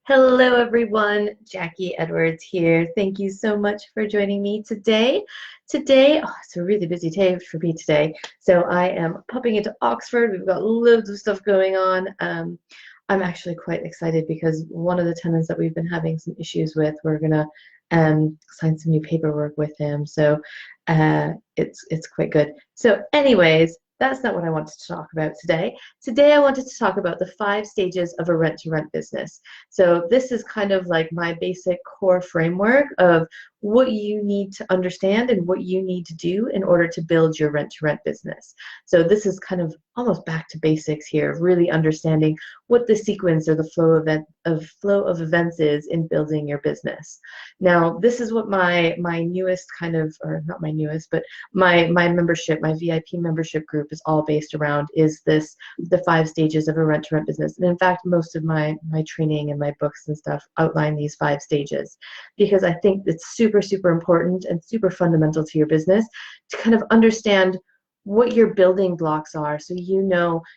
Hello, everyone. Jacquie Edwards here. Thank you so much for joining me today. It's a really busy day for me today. So I am popping into Oxford. We've got loads of stuff going on. I'm actually quite excited because one of the tenants that we've been having some issues with, we're gonna sign some new paperwork with him. So it's quite good. So, anyways. That's not what I wanted to talk about today. Today, I wanted to talk about the 5 stages of a rent-to-rent business. So this is kind of like my basic core framework of what you need to understand and what you need to do in order to build your rent-to-rent business. So this is kind of almost back to basics here, really understanding what the sequence or the flow of events is in building your business. Now, this is what my newest kind of, or not my newest, but my membership, my VIP membership group is all based around, is this the 5 stages of a rent-to-rent business. And in fact, most of my training and my books and stuff outline these 5 stages because I think it's super important and super fundamental to your business to kind of understand what your building blocks are, so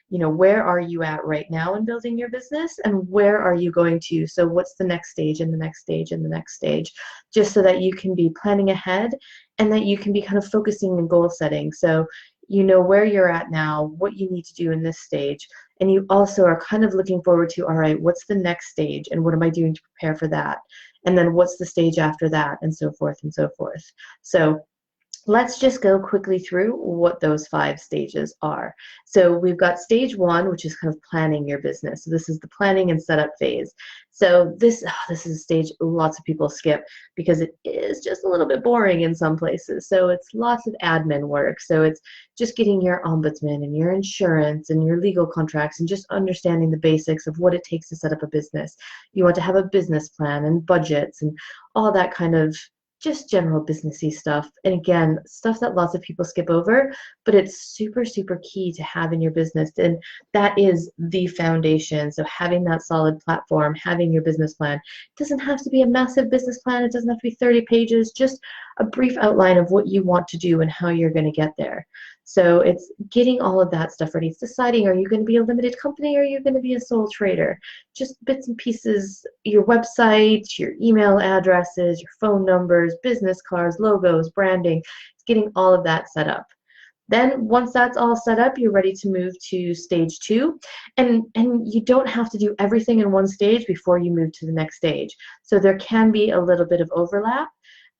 where are you at right now in building your business and where are you going to. So what's the next stage and the next stage and the next stage, just so that you can be planning ahead and that you can be kind of focusing and goal setting. So you know where you're at now, what you need to do in this stage, and you also are kind of looking forward to, all right, what's the next stage and what am I doing to prepare for that? And then what's the stage after that, and so forth and so forth. So let's just go quickly through what those 5 stages are. So we've got stage 1, which is kind of planning your business. So this is the planning and setup phase. So this is a stage lots of people skip because it is just a little bit boring in some places. So it's lots of admin work. So it's just getting your ombudsman and your insurance and your legal contracts and just understanding the basics of what it takes to set up a business. You want to have a business plan and budgets and all that kind of just general businessy stuff. And again, stuff that lots of people skip over, but it's super key to have in your business. And that is the foundation. So having that solid platform, having your business plan. It doesn't have to be a massive business plan. It doesn't have to be 30 pages, just a brief outline of what you want to do and how you're going to get there. So it's getting all of that stuff ready. It's deciding, are you going to be a limited company or are you going to be a sole trader? Just bits and pieces, your website, your email addresses, your phone numbers, business cards, logos, branding, getting all of that set up. Then once that's all set up, you're ready to move to stage 2. And you don't have to do everything in one stage before you move to the next stage. So there can be a little bit of overlap.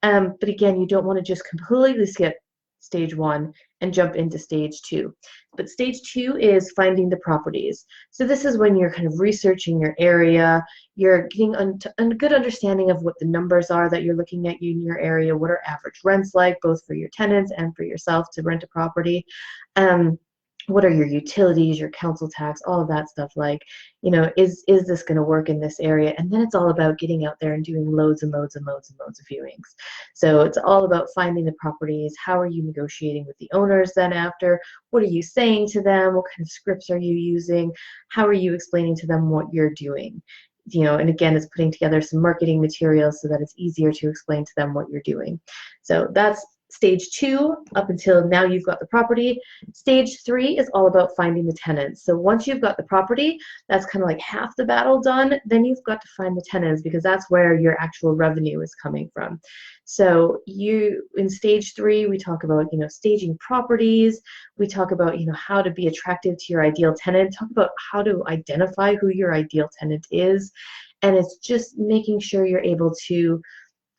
But again, you don't want to just completely skip stage 1 and jump into stage 2. But stage 2 is finding the properties. So this is when you're kind of researching your area, you're getting a good understanding of what the numbers are that you're looking at in your area, what are average rents like, both for your tenants and for yourself to rent a property. What are your utilities, your council tax, all of that stuff, like, is this going to work in this area? And then it's all about getting out there and doing loads of viewings. So it's all about finding the properties. How are you negotiating with the owners then after? What are you saying to them? What kind of scripts are you using? How are you explaining to them what you're doing? And again, it's putting together some marketing materials so that it's easier to explain to them what you're doing. So that's stage 2 up until now you've got the property. Stage 3 is all about finding the tenants. So once you've got the property, that's kind of like half the battle done. Then you've got to find the tenants because that's where your actual revenue is coming from. So in stage 3, we talk about, staging properties. We talk about, how to be attractive to your ideal tenant. Talk about how to identify who your ideal tenant is. And it's just making sure you're able to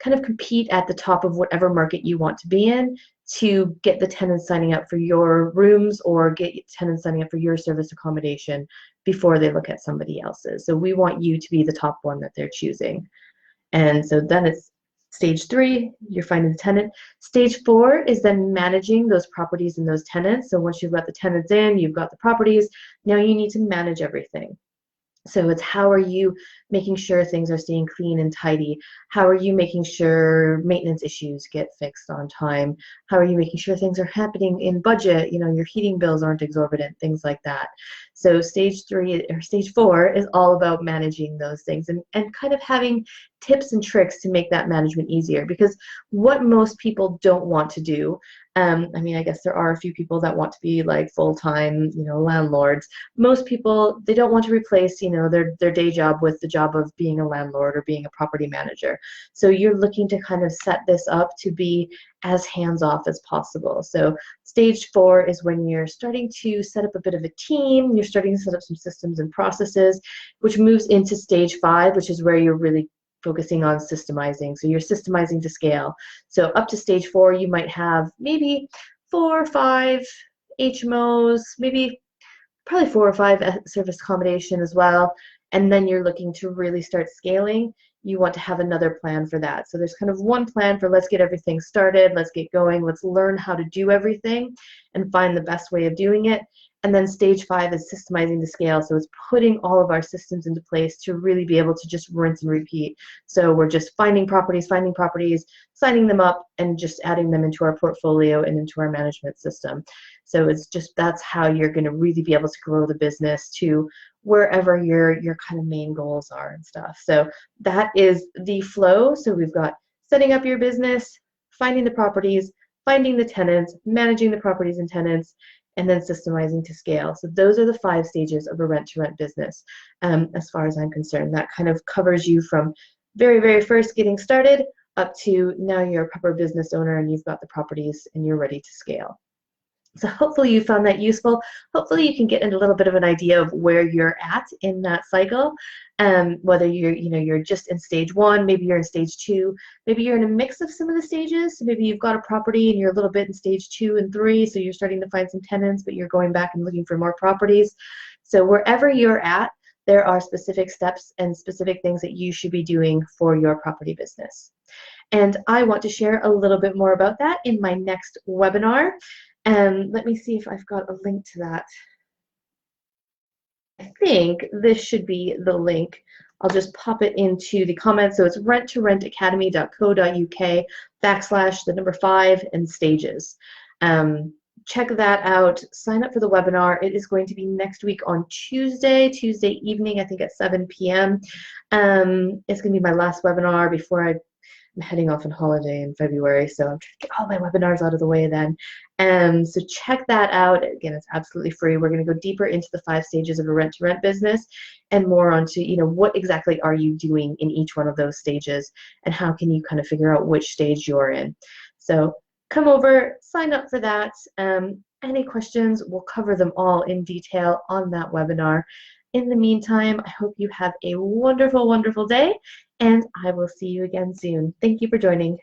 kind of compete at the top of whatever market you want to be in to get the tenants signing up for your rooms or get tenants signing up for your service accommodation before they look at somebody else's. So we want you to be the top one that they're choosing. And so then it's stage 3, you're finding the tenant. Stage 4 is then managing those properties and those tenants. So once you've got the tenants in, you've got the properties, now you need to manage everything. So it's how are you making sure things are staying clean and tidy? How are you making sure maintenance issues get fixed on time? How are you making sure things are happening in budget? Your heating bills aren't exorbitant, things like that. So stage 4 is all about managing those things and kind of having tips and tricks to make that management easier, because what most people don't want to do, I guess there are a few people that want to be like full-time, landlords. Most people, they don't want to replace, their day job with the job job of being a landlord or being a property manager. So you're looking to kind of set this up to be as hands-off as possible. So stage 4 is when you're starting to set up a bit of a team, you're starting to set up some systems and processes, which moves into stage 5, which is where you're really focusing on systemizing. So you're systemizing to scale. So up to stage 4, you might have maybe 4 or 5 HMOs, maybe probably 4 or 5 service accommodation as well. And then you're looking to really start scaling. You want to have another plan for that. So there's kind of one plan for let's get everything started, let's get going, let's learn how to do everything and find the best way of doing it. And then stage 5 is systemizing the scale. So it's putting all of our systems into place to really be able to just rinse and repeat. So we're just finding properties, signing them up, and just adding them into our portfolio and into our management system. So it's just, that's how you're going to really be able to grow the business to wherever your kind of main goals are and stuff. So that is the flow. So we've got setting up your business, finding the properties, finding the tenants, managing the properties and tenants, and then systemizing to scale. So those are the 5 stages of a rent-to-rent business. As far as I'm concerned, that kind of covers you from very, very first getting started up to now you're a proper business owner and you've got the properties and you're ready to scale. So hopefully you found that useful. Hopefully you can get a little bit of an idea of where you're at in that cycle. Whether you're just in stage 1, maybe you're in stage 2, maybe you're in a mix of some of the stages. So maybe you've got a property and you're a little bit in stage 2 and 3, so you're starting to find some tenants, but you're going back and looking for more properties. So wherever you're at, there are specific steps and specific things that you should be doing for your property business. And I want to share a little bit more about that in my next webinar. Let me see if I've got a link to that. I think this should be the link. I'll just pop it into the comments. So it's renttorentacademy.co.uk/5 and stages. Check that out. Sign up for the webinar. It is going to be next week on Tuesday evening, I think at 7 p.m. It's going to be my last webinar before I'm heading off on holiday in February, so I'm trying to get all my webinars out of the way then. So check that out. Again, it's absolutely free. We're going to go deeper into the 5 stages of a rent-to-rent business and more onto, what exactly are you doing in each one of those stages and how can you kind of figure out which stage you're in. So come over, sign up for that. Any questions, we'll cover them all in detail on that webinar. In the meantime, I hope you have a wonderful, wonderful day, and I will see you again soon. Thank you for joining.